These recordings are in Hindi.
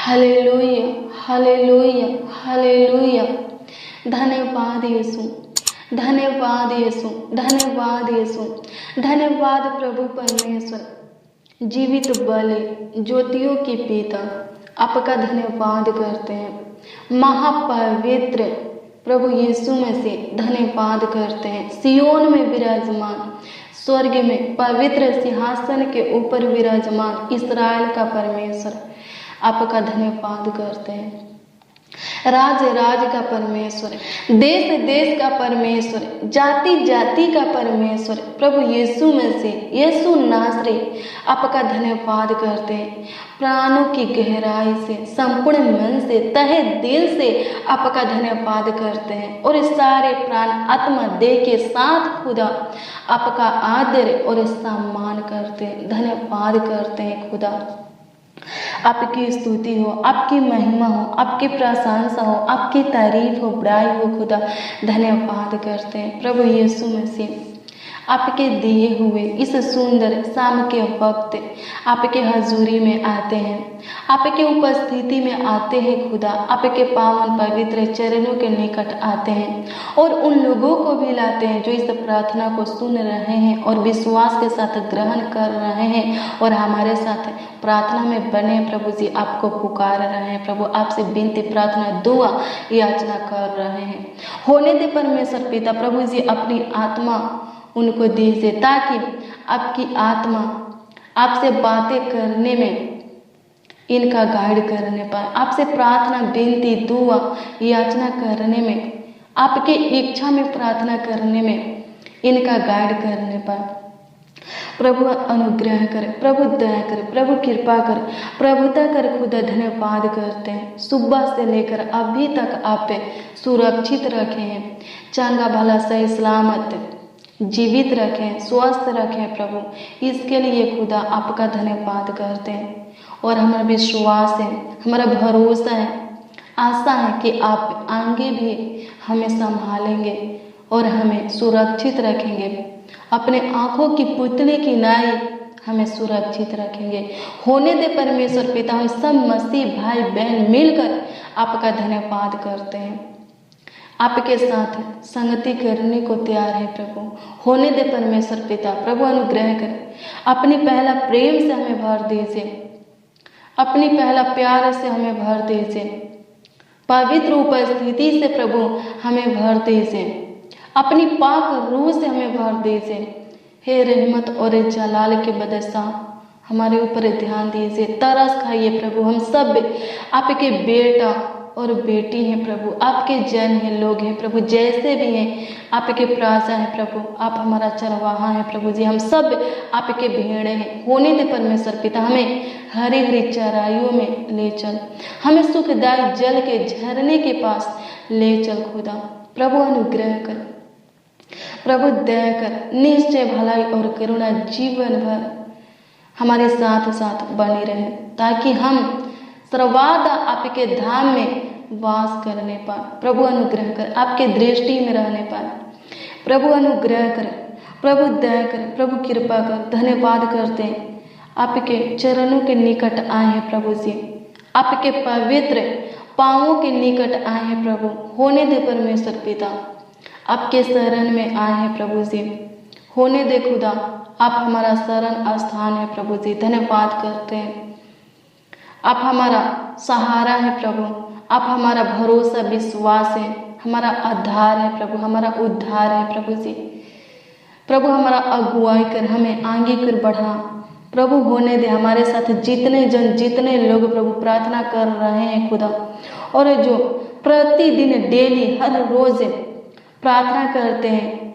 Hallelujah, hallelujah, hallelujah. धन्यवाद यीशु, धन्यवाद यीशु, धन्यवाद यीशु, धन्यवाद प्रभु परमेश्वर, जीवित बलि ज्योतियों के पिता, आपका धन्यवाद करते हैं। महापवित्र प्रभु यीशु में से धन्यवाद करते हैं। सियोन में विराजमान, स्वर्ग में पवित्र सिंहासन के ऊपर विराजमान इस्राएल का परमेश्वर, आपका धन्यवाद करते हैं। राज राज का परमेश्वर, देश देश का परमेश्वर, जाति जाति का परमेश्वर, प्रभु यीशु में से यीशु नासरी, आपका धन्यवाद करते हैं। प्राणों की गहराई से, संपूर्ण मन से, तहे दिल से आपका धन्यवाद करते हैं। और इस सारे प्राण आत्मा देह के साथ खुदा आपका आदर और सम्मान करते हैं, धन्यवाद करते हैं। खुदा आपकी स्तुति हो, आपकी महिमा हो, आपकी प्रशंसा हो, आपकी तारीफ हो, बड़ाई हो। खुदा धन्यवाद करते हैं। प्रभु यीशु मसीह, आपके दिए हुए इस सुंदर शाम के वक्त आपके हजूरी में आते हैं, आपके उपस्थिति में आते हैं। खुदा आपके पावन पवित्र चरणों के निकट आते हैं और उन लोगों को भी लाते हैं जो इस प्रार्थना को सुन रहे हैं और विश्वास के साथ ग्रहण कर रहे हैं और हमारे साथ प्रार्थना में बने प्रभु जी आपको पुकार रहे हैं। प्रभु आपसे विनती, प्रार्थना, दुआ, याचना कर रहे हैं। होने दे परमेश्वर पिता, प्रभु जी अपनी आत्मा उनको दीजिए ताकि आपकी आत्मा आपसे बातें करने में इनका गाइड करने पाए, आपसे प्रार्थना, विनती, दुआ, याचना करने में, आपके इच्छा में प्रार्थना करने में इनका गाइड करने पाए। प्रभु अनुग्रह करे, प्रभु दया करे, प्रभु कृपा करे, प्रभुता करे। खुदा धन्यवाद करते हैं। सुबह से लेकर अभी तक आप सुरक्षित रखे हैं, चंगा भला सही सलामत जीवित रखें, स्वस्थ रखें। प्रभु इसके लिए खुदा आपका धन्यवाद करते हैं। और हमारा विश्वास है, हमारा भरोसा है, आशा है कि आप आगे भी हमें संभालेंगे और हमें सुरक्षित रखेंगे। अपने आँखों की पुतली की नाई हमें सुरक्षित रखेंगे। होने दे परमेश्वर पिता, हम सब मसीह भाई बहन मिलकर आपका धन्यवाद करते हैं। आपके साथ संगति करने को तैयार है। प्रभु होने दे परमेश्वर पिता, प्रभु अनुग्रह कर, अपनी पहला प्रेम से हमें भर दीजिए, अपनी पहला प्यार से हमें भर दीजिए, पवित्र उपस्थिति से प्रभु हमें भर दीजिए, अपनी पाक रूह से हमें भर दीजिए। हे रहमत और जलाल के बादशाह, हमारे ऊपर ध्यान दीजिए, तरस खाइए। प्रभु हम सब आपके बेटा और बेटी हैं प्रभु, आपके जन हैं, लोग हैं प्रभु, जैसे भी हैं आपके प्रजा हैं प्रभु, आप हमारा चरवाहा हैं प्रभु जी, हम सब आपके भेड़े हैं। होने दे परमेश्वर पिता, हमें हरी हरी चराइयों में ले चल, हमें सुखदायी जल के झरने के पास ले चल। खुदा प्रभु अनुग्रह कर, प्रभु दया कर, निश्चय भलाई और करुणा जीवन भर हमारे साथ साथ बनी रहे, ताकि हम सर्वदा आपके धाम में वास करने पाए। प्रभु अनुग्रह कर, आपके दृष्टि में रहने पाए। प्रभु अनुग्रह कर, प्रभु दया कर, प्रभु कृपा कर। धन्यवाद करते हैं, आपके चरणों के निकट आए हैं प्रभु जी, आपके पवित्र पाँवों के निकट आए हैं प्रभु। होने दे परमेश्वर पिता, आपके शरण में आए हैं प्रभु जी। होने दे खुदा, आप हमारा शरण स्थान है प्रभु जी। धन्यवाद करते हैं, आप हमारा सहारा है प्रभु, आप हमारा भरोसा विश्वास है, हमारा आधार है प्रभु, हमारा उद्धार है प्रभु जी। प्रभु हमारा अगुवाई कर, हमें आगे कर बढ़ा प्रभु। होने दे हमारे साथ जितने जन, जितने लोग प्रभु प्रार्थना कर रहे हैं खुदा, और जो प्रतिदिन डेली हर रोज प्रार्थना करते हैं,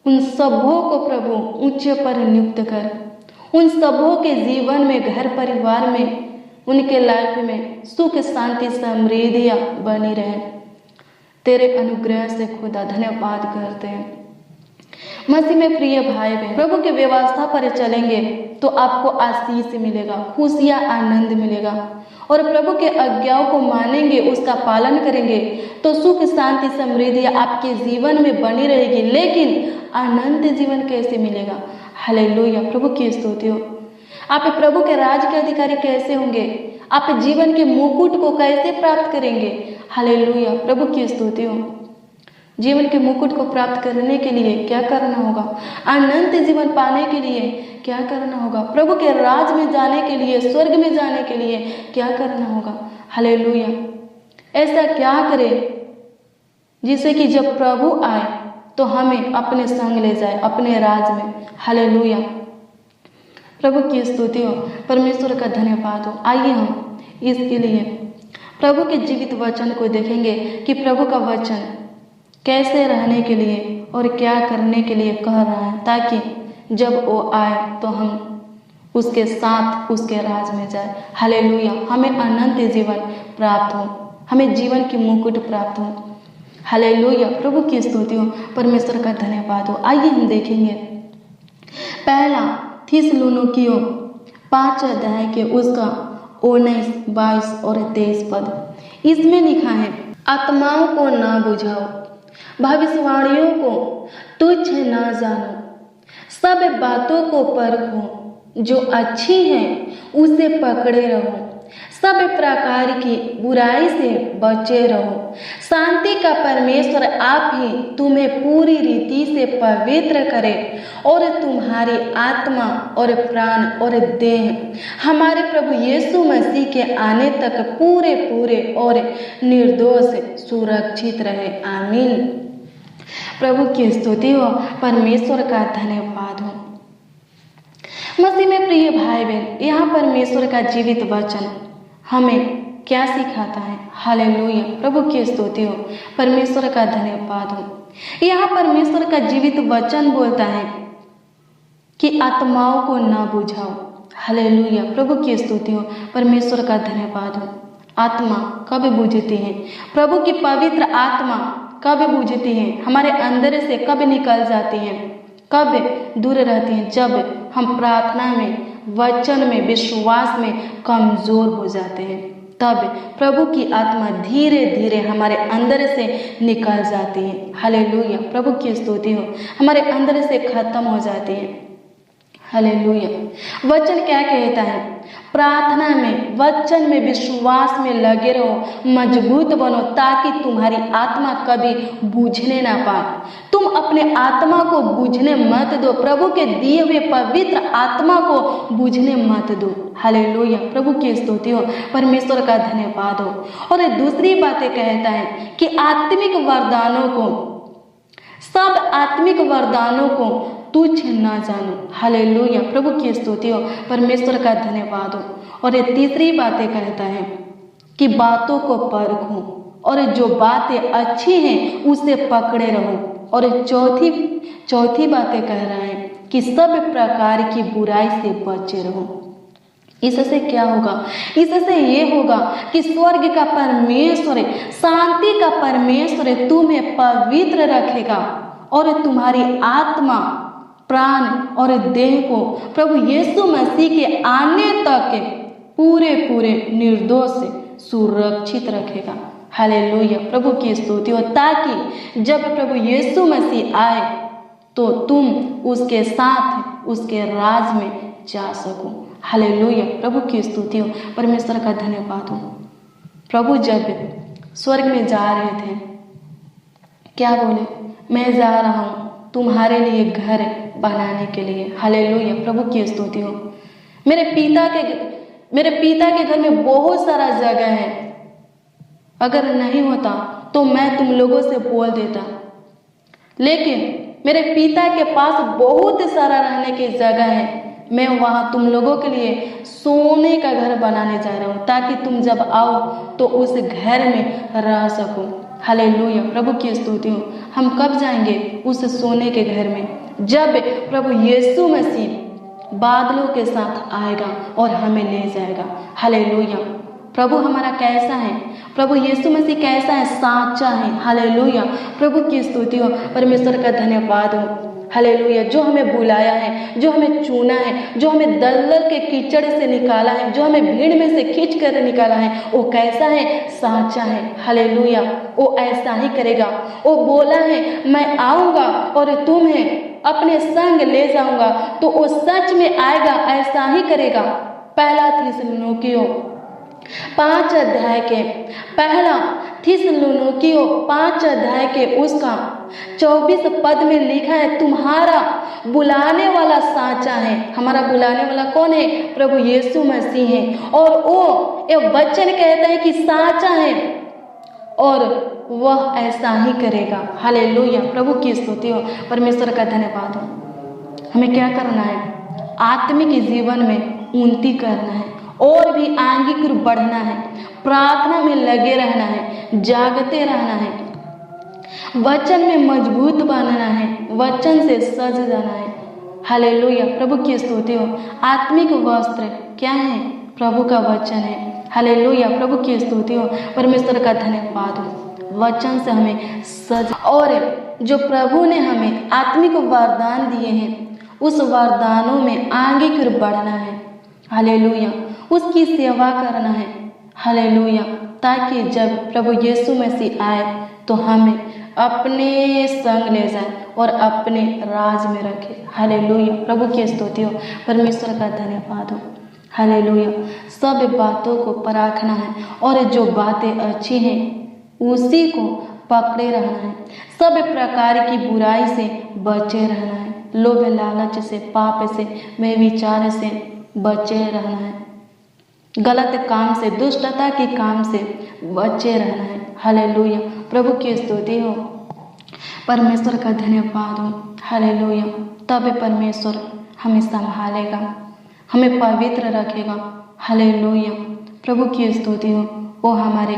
उन सबों को प्रभु ऊंचे पर नियुक्त कर। उन सबों के जीवन में, घर परिवार में, उनके लाइफ में सुख शांति समृद्धियाँ बनी रहे। तेरे अनुग्रह से खुदा धन्यवाद करते हैं। मसीह में प्रिय भाई बहन, प्रभु की व्यवस्था पर चलेंगे तो आपको आशीष मिलेगा, खुशियाँ, आनंद मिलेगा। और प्रभु के आज्ञाओं को मानेंगे, उसका पालन करेंगे तो सुख शांति समृद्धि आपके जीवन में बनी रहेगी। लेकिन आनंद जीवन कैसे मिलेगा? हालेलुया, प्रभु की स्तुति हो। आप प्रभु के राज के अधिकारी कैसे होंगे? आप जीवन के मुकुट को कैसे प्राप्त करेंगे? हालेलुया, प्रभु की स्तुति हो। जीवन के मुकुट को प्राप्त करने के लिए क्या करना होगा? अनंत जीवन पाने के लिए क्या करना होगा? प्रभु के राज में जाने के लिए, स्वर्ग में जाने के लिए क्या करना होगा? हालेलुया। ऐसा क्या करें जिससे कि जब प्रभु आए तो हमें अपने संग ले जाए, अपने राज में। हालेलुया, प्रभु की स्तुति हो, परमेश्वर का धन्यवाद हो। आइए हम इसके लिए प्रभु के जीवित वचन को देखेंगे कि प्रभु का वचन कैसे रहने के लिए और क्या करने के लिए कह रहा है, ताकि जब वो आए तो हम उसके साथ उसके राज में जाए। हालेलुया, हमें अनंत जीवन प्राप्त हो, हमें जीवन की मुकुट प्राप्त हो। हालेलुया, प्रभु की स्तुति हो, परमेश्वर का धन्यवाद हो। आइए हम देखेंगे पहला थिस्सलुनीकियों 5 अध्याय के उसका 19, 22 और 23 पद। इसमें लिखा है, आत्माओं को ना बुझाओ, भविष्यवाणियों को तुच्छ ना जानो, सब बातों को परखो, जो अच्छी है उसे पकड़े रहो, सब प्रकार की बुराई से बचे रहो। शांति का परमेश्वर आप ही तुम्हें पूरी रीति से पवित्र करे और तुम्हारी आत्मा और प्राण और देह हमारे प्रभु यीशु मसीह के आने तक पूरे पूरे और निर्दोष सुरक्षित रहे। आमीन। प्रभु की स्तुति हो, परमेश्वर का धन्यवाद हो। मसीह में प्रिय भाई बहन, यहाँ परमेश्वर का जीवित वचन हमें क्या सिखाता है? हालेलुया, प्रभु की स्तुति हो, परमेश्वर का धन्यवाद हो। यहाँ परमेश्वर का जीवित वचन बोलता है कि आत्माओं को ना बुझाओ। हालेलुया, प्रभु की स्तुति हो, परमेश्वर का धन्यवाद हो। आत्मा कब बुझती है? प्रभु की पवित्र आत्मा कब बुझती है? हमारे अंदर से कब निकल जाती है? कब दूर रहती हैं? जब हम प्रार्थना में, वचन में, विश्वास में कमजोर हो जाते हैं, तब प्रभु की आत्मा धीरे धीरे हमारे अंदर से निकल जाती है। हालेलुया, प्रभु की स्तुति हो, हमारे अंदर से खत्म हो जाती है। हालेलुया। वचन क्या कहता है? प्रार्थना में, वचन में, विश्वास में लगे रहो, मजबूत बनो, ताकि तुम्हारी आत्मा कभी बुझने ना पाए। तुम अपने आत्मा को बुझने मत दो, प्रभु के दिए हुए पवित्र आत्मा को बुझने मत दो। हालेलुया, प्रभु की स्तुति हो, परमेश्वर का धन्यवाद हो। और दूसरी बातें कहता है कि आत्मिक वरदानों को, सब आत्मिक वरदानों को तुच्छ ना जानो। हालेलुया, प्रभु की स्तुति हो, परमेश्वर का धन्यवाद हो। और ये तीसरी बातें कहता है कि बातों को परखो, और जो बातें अच्छी हैं उसे पकड़े रहो। और चौथी बातें कह रहा है कि सब प्रकार की बुराई से बचे रहो। इससे क्या होगा? इससे ये होगा कि स्वर्ग का परमेश्वर, शांति का परमेश्वर तुम्हें पवित्र रखेगा और तुम्हारी आत्मा, प्राण और देह को प्रभु यीशु मसीह के आने तक पूरे पूरे निर्दोष सुरक्षित रखेगा। हालेलुया, प्रभु की स्तुति हो, ताकि जब प्रभु यीशु मसीह आए तो तुम उसके साथ उसके राज में जा सको। हालेलुया, प्रभु की स्तुति हो, परमेश्वर का धन्यवाद हो। प्रभु जब स्वर्ग में जा रहे थे, क्या बोले? मैं जा रहा हूँ तुम्हारे लिए घर बनाने के लिए। हालेलुया, प्रभु की स्तुति हो। मेरे पिता के घर में बहुत सारा जगह है, अगर नहीं होता तो मैं तुम लोगों से बोल देता, लेकिन मेरे पिता के पास बहुत सारा रहने की जगह है। मैं वहाँ तुम लोगों के लिए सोने का घर बनाने जा रहा हूँ, ताकि तुम जब आओ तो उस घर में रह सको। हालेलुया, प्रभु की स्तुति हो। हम कब जाएंगे उस सोने के घर में? जब प्रभु यीशु मसीह बादलों के साथ आएगा और हमें ले जाएगा। हालेलुया, प्रभु हमारा कैसा है? प्रभु यीशु मसीह कैसा है? साचा है। हालेलुया, प्रभु की स्तुति हो, परमेश्वर का धन्यवाद हो। हालेलुया, जो हमें बुलाया है, जो हमें चुना है, जो हमें दलदल के कीचड़ से निकाला है, जो हमें भीड़ में से खींच कर निकाला है, वो कैसा है? साचा है। हालेलुया, वो ऐसा ही करेगा। वो बोला है मैं आऊँगा और तुम्हें अपने संग ले जाऊँगा, तो वो सच में आएगा, ऐसा ही करेगा। पहला थिस्सलुनीकियों 5 अध्याय के पहला थिस्सलुनीकियों 5 अध्याय के उसका 24 पद में लिखा है, तुम्हारा बुलाने वाला साचा है। हमारा बुलाने वाला कौन है? प्रभु यीशु मसीह है। और वो ये वचन कहता है कि साचा है और वह ऐसा ही करेगा। हालेलुया, प्रभु की स्तुति हो, परमेश्वर का धन्यवाद हो। हमें क्या करना है? आत्मिक जीवन में उन्नति करना है और भी आगे की ओर बढ़ना है, प्रार्थना में लगे रहना है, जागते रहना है, वचन में मजबूत बनना है, वचन से सज जाना है। हालेलुया, प्रभु की स्तुति हो। आत्मिक वस्त्र क्या है? प्रभु का वचन है। हालेलुया, प्रभु की स्तुति हो, परमेश्वर का धन्यवाद हो। वचन से हमें सज, और जो प्रभु ने हमें आत्मिक वरदान दिए हैं उस वरदानों में आगे की ओर बढ़ना है। हालेलुया, उसकी सेवा करना है। हालेलुया, ताकि जब प्रभु यीशु मसीह आए तो हमें अपने संग ले जाए और अपने राज में रखे। हालेलुया, प्रभु की स्तुति हो, परमेश्वर का धन्यवाद हो। हालेलुया, सब बातों को परखना है और जो बातें अच्छी हैं उसी को पकड़े रहना है। सब प्रकार की बुराई से बचे रहना है। लोभ लालच से, पाप से, व्यभिचार से बचे रहना है। गलत काम से, दुष्टता के काम से बचे रहना है। हालेलुया, प्रभु की स्तुति हो, परमेश्वर का धन्यवाद हो। हालेलुया, तब परमेश्वर हमें संभालेगा, हमें पवित्र रखेगा। हालेलुया, प्रभु की स्तुति हो। वो हमारे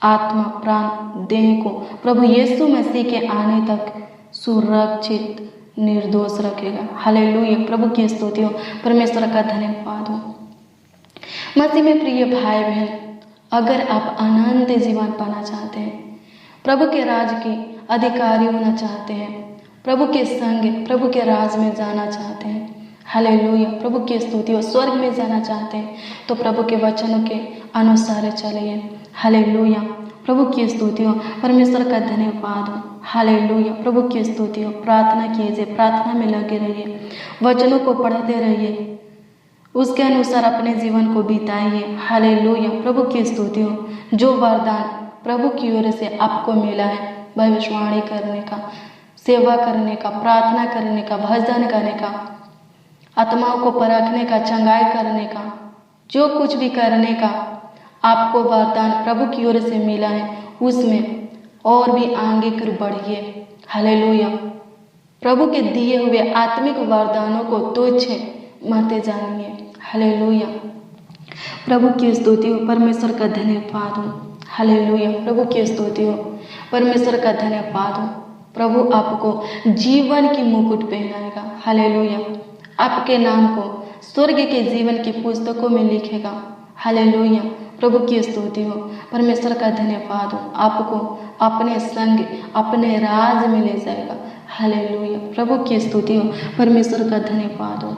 आत्मा, प्राण, देह को प्रभु यीशु मसीह के आने तक सुरक्षित, निर्दोष रखेगा। हालेलुया, प्रभु की स्तुति हो, परमेश्वर का धन्यवाद हो। मसीह में प्रिय भाई बहन, अगर आप अनंत जीवन पाना चाहते हैं, प्रभु के राज के अधिकारी होना चाहते हैं, प्रभु के संग, प्रभु के राज में जाना चाहते हैं, हालेलुया, प्रभु की स्तुति हो, स्वर्ग में जाना चाहते हैं, तो प्रभु के वचनों के अनुसार चलिए। हालेलुया, प्रभु की स्तुति हो, परमेश्वर का धन्यवाद हो। हालेलुया, प्रभु की स्तुति हो। प्रार्थना कीजिए, प्रार्थना में लगे रहिए, वचनों को पढ़ते रहिए, उसके अनुसार अपने जीवन को बिताइए। हालेलुया, प्रभु की स्तुति हो। जो वरदान प्रभु की ओर से आपको मिला है, भविष्यवाणी करने का, सेवा करने का, प्रार्थना करने का, भजन करने का, आत्माओं को परखने का, चंगाई करने का, जो कुछ भी करने का आपको वरदान प्रभु की ओर से मिला है, उसमें और भी आगे कर बढ़िए। हालेलुया, प्रभु के दिए हुए आत्मिक वरदानों को तुच्छ मत जानिए। हालेलुया, प्रभु की स्तुति हो, परमेश्वर का धन्यवाद हो। हालेलुया, प्रभु की स्तुति हो, परमेश्वर का धन्यवाद हो। प्रभु आपको जीवन की मुकुट पहनाएगा। हालेलुया, आपके नाम को स्वर्ग के जीवन की पुस्तकों में लिखेगा। हालेलुया, प्रभु की स्तुति हो, परमेश्वर का धन्यवाद हो। आपको अपने संग, अपने राज में ले जाएगा। हालेलुया, प्रभु की स्तुति हो, परमेश्वर का धन्यवाद हो।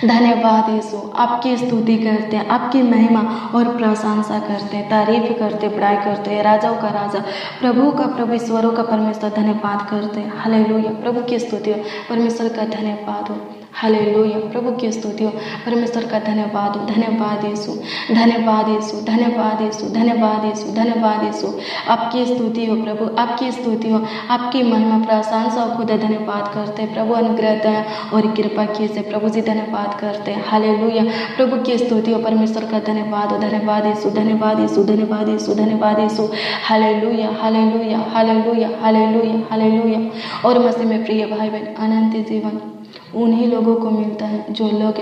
धन्यवाद यीशु, आपकी स्तुति करते हैं, आपकी महिमा और प्रशंसा करते हैं, तारीफ करते, बड़ाई करते हैं। राजाओं का राजा, प्रभु का प्रभु, ईश्वरों का परमेश्वर, धन्यवाद करते हैं। हालेलुया, प्रभु की स्तुति हो, परमेश्वर का धन्यवाद हो। हालेलुया, प्रभु की स्तुति हो, परमेश्वर का धन्यवाद हो। धन्यवाद यीशु, धन्यवाद यीशु, धन्यवाद यीशु, धन्यवाद यीशु, धन्यवाद यीशु। आपकी स्तुति हो प्रभु, आपकी स्तुति हो, आपकी महिमा, प्रशंसा और खुदा धन्यवाद करते हैं। प्रभु अनुग्रह, दया और कृपा कीजिए। प्रभु जी धन्यवाद करते हैं। हालेलुया, प्रभु की स्तुति हो, परमेश्वर का धन्यवाद हो। धन्यवाद यीशु, धन्यवाद यीशु, धन्यवाद यीशु, धन्यवाद यीशु। Hallelujah, hallelujah, hallelujah, hallelujah, hallelujah. और मसीह में प्रिय भाई बहन, अनंत जीवन उन्हीं लोगों को मिलता है जो लोग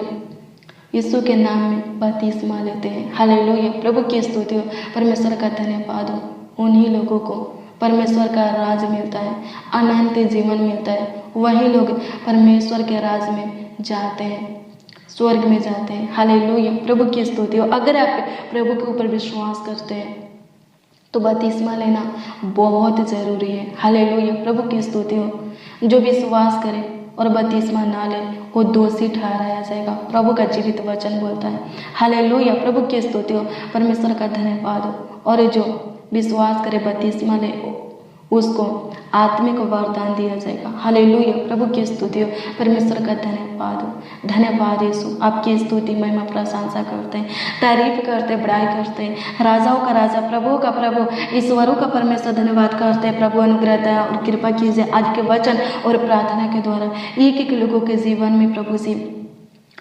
यीशु के नाम में बपतिस्मा लेते हैं। हालेलुया, प्रभु की स्तुति हो, परमेश्वर का धन्यवाद हो। उन्हीं लोगों को परमेश्वर का राज मिलता है, अनंत जीवन मिलता है। वही लोग परमेश्वर के राज में जाते हैं, स्वर्ग में जाते हैं। हालेलुया, प्रभु की स्तुति हो। अगर आप प्रभु के ऊपर विश्वास करते हैं तो बपतिस्मा लेना बहुत ज़रूरी है। हालेलुया, प्रभु की स्तुति हो। जो विश्वास करे और बपतिस्मा ना ले वो दोषी ठहराया जाएगा, प्रभु का जीवित वचन बोलता है। हालेलुया, प्रभु की स्तुति हो, परमेश्वर का धन्यवाद हो। और जो विश्वास करे, बपतिस्मा ले, उसको आत्मिक वरदान दिया जाएगा। हालेलुया, प्रभु की स्तुति हो, परमेश्वर का धन्यवाद हो। धन्यवाद यीशु, आपकी स्तुति महिमा प्रशंसा करते हैं, तारीफ करते हैं, बड़ाई करते हैं। राजाओं का राजा, प्रभुओं का प्रभु, ईश्वरों का परमेश्वर धन्यवाद करते हैं। प्रभु अनुग्रह दया और कृपा कीजिए आज के वचन और प्रार्थना के द्वारा एक एक लोगों के जीवन में प्रभु जी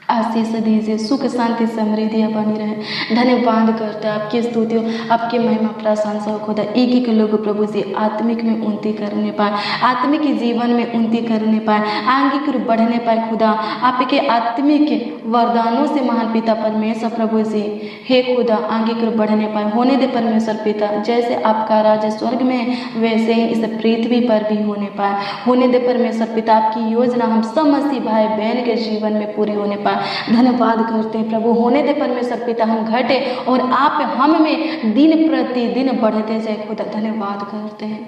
आशीष दीजिए, सुख शांति समृद्धियाँ बनी रहे। धन्यवाद करते हैं, आपकी स्तुति हो, आपकी महिमा प्रशंसा हो खुदा। एक एक लोग प्रभु जी आत्मिक में उन्नति करने पाए, आत्मिक जीवन में उन्नति करने पाए, आगे की ओर बढ़ने पाए खुदा। आपके आत्मिक वरदानों से महान पिता परमेश्वर प्रभु जी हे खुदा आगे की ओर बढ़ने पाए। होने दे परमेश्वर पिता, जैसे आपका राज्य स्वर्ग में वैसे ही इस पृथ्वी पर भी होने पाए। होने दे परमेश्वर पिता, आपकी योजना हम सब मसीह भाई बहन के जीवन में पूरी होने पाए। धन्यवाद करते हैं प्रभु। होने दे परमेश्वर पिता, हम घटे और आप हम में दिन प्रतिदिन बढ़ते जाए खुदा। धन्यवाद करते हैं,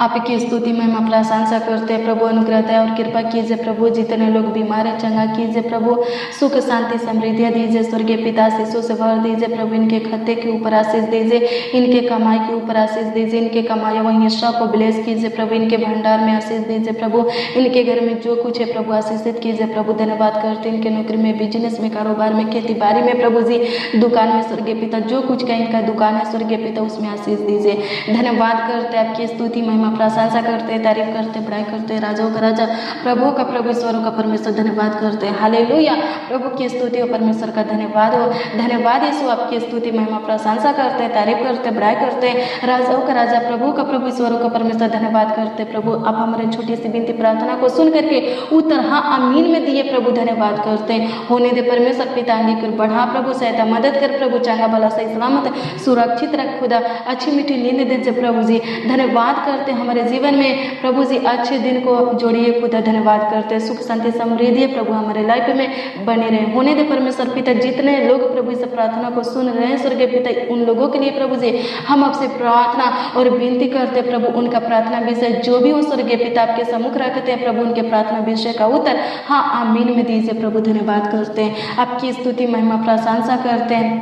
आपकी स्तुति महिमा प्रशंसा करते हैं। प्रभु अनुग्रह दया और कृपा कीजिए प्रभु। जितने लोग बीमार है चंगा कीजिए प्रभु। सुख शांति समृद्धियाँ दीजिए। स्वर्गीय पिता आशीषों से भर दीजिए प्रभु। इनके खत्ते के ऊपर आशीष दीजिए, इनके कमाई के ऊपर आशीष दीजिए। इनके कमाई वही हिस्सा को ब्लेस कीजिए प्रभु। इनके भंडार में आशीष दीजिए प्रभु। इनके घर में जो कुछ है प्रभु आशीषित कीजिए प्रभु। धन्यवाद करते हैं, इनके नौकरी में, बिजनेस में, कारोबार में, खेती बाड़ी में प्रभु जी, दुकान में स्वर्गीय पिता जो कुछ का इनका दुकान है स्वर्गीय पिता उसमें आशीष दीजिए। धन्यवाद करते हैं, आपकी स्तुति महिमा प्रशंसा करते हैं, तारीफ करते हैं, बड़ाई करते हैं। राजाओं का राजा, प्रभु का प्रभु, ईश्वरों का परमेश्वर धन्यवाद करते हैं। हालेलुया, प्रभु की स्तुति हो, परमेश्वर का धन्यवाद हो। धन्यवाद यीशु, आपकी स्तुति महिमा प्रशंसा करते हैं, तारीफ करते हैं, बड़ाई करते हैं। राजाओं का राजा, प्रभु का प्रभु, ईश्वरों का परमेश्वर धन्यवाद करते हैं। प्रभु आप हमारे छोटी सी विनती प्रार्थना को सुन करके उत्तर हाँ आमीन में दिए प्रभु। धन्यवाद करते हैं। होने दे परमेश्वर पिता आगे कर बढ़ा प्रभु, सहायता मदद कर प्रभु, चाहे भला सही सलामत सुरक्षित रख खुदा, अच्छी मीठी नींद दे प्रभु जी। धन्यवाद करते हैं, हमारे जीवन में प्रभु जी अच्छे दिन को जोड़िए खुदा। धन्यवाद करते हैं, सुख शांति समृद्धि प्रभु हमारे लाइफ में बने रहे। होने दे परमेश्वर पिता, जितने लोग प्रभु इस प्रार्थना को सुन रहे हैं स्वर्गीय पिता, उन लोगों के लिए प्रभु जी हम आपसे प्रार्थना और विनती करते प्रभु। उनका प्रार्थना विषय जो भी हो स्वर्गीय पिता आपके सम्मुख रखते हैं प्रभु। उनके प्रार्थना विषय का उत्तर हाँ आमीन में दीजिए प्रभु। धन्यवाद करते हैं, आपकी स्तुति महिमा प्रशंसा करते हैं,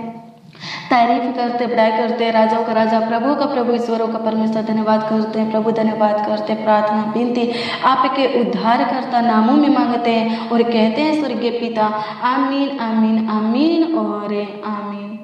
तारीफ करते, बड़ाई करते हैं। राजाओं का राजा, प्रभु का प्रभु, ईश्वरों का परमेश्वर धन्यवाद करते हैं प्रभु। धन्यवाद करते हैं, प्रार्थना विनती आपके उद्धारकर्ता नामों में मांगते हैं और कहते हैं स्वर्गीय पिता आमीन आमीन आमीन और आमीन।